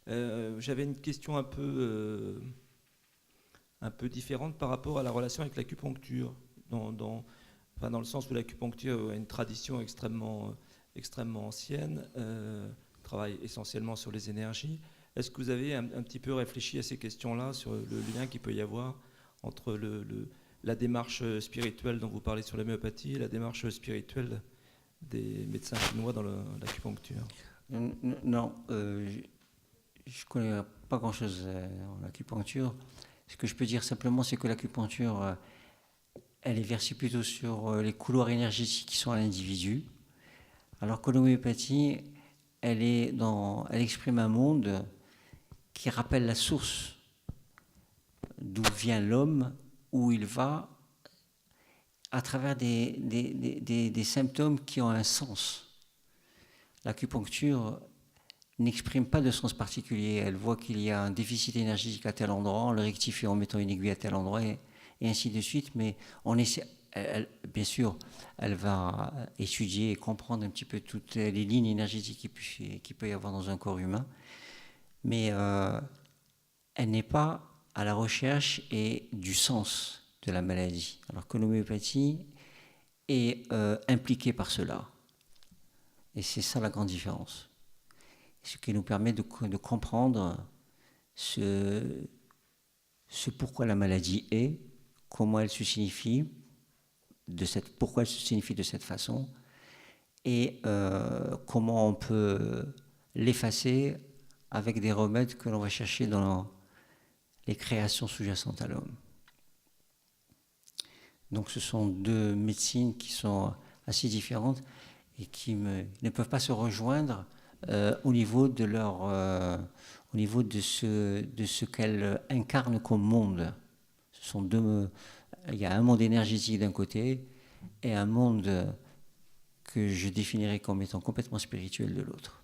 J'avais une question un peu différente par rapport à la relation avec l'acupuncture, enfin, dans le sens où l'acupuncture a une tradition extrêmement ancienne, travaille essentiellement sur les énergies. Est-ce que vous avez un petit peu réfléchi à ces questions-là, sur le lien qu'il peut y avoir entre la démarche spirituelle dont vous parlez sur l'homéopathie et la démarche spirituelle des médecins chinois dans l'acupuncture? Non, je ne connais pas grand-chose en acupuncture. Ce que je peux dire simplement, c'est que l'acupuncture, elle est versée plutôt sur les couloirs énergétiques qui sont à l'individu, alors que l'homéopathie, elle exprime un monde qui rappelle la source d'où vient l'homme, où il va, à travers des symptômes qui ont un sens. L'acupuncture n'exprime pas de sens particulier. Elle voit qu'il y a un déficit énergétique à tel endroit, on le rectifie en mettant une aiguille à tel endroit, et ainsi de suite. Mais on essaie, bien sûr, elle va étudier et comprendre un petit peu toutes les lignes énergétiques qu'il peut y avoir dans un corps humain. Mais elle n'est pas à la recherche et du sens de la maladie. Alors que l'homéopathie est impliquée par cela. Et c'est ça la grande différence. Ce qui nous permet de comprendre ce pourquoi la maladie est, comment elle se signifie, pourquoi elle se signifie de cette façon, et comment on peut l'effacer avec des remèdes que l'on va chercher dans les créations sous-jacentes à l'homme. Donc ce sont deux médecines qui sont assez différentes et qui ne peuvent pas se rejoindre au niveau de au niveau de ce qu'elles incarnent comme monde. Ce sont il y a un monde énergétique d'un côté et un monde que je définirais comme étant complètement spirituel de l'autre.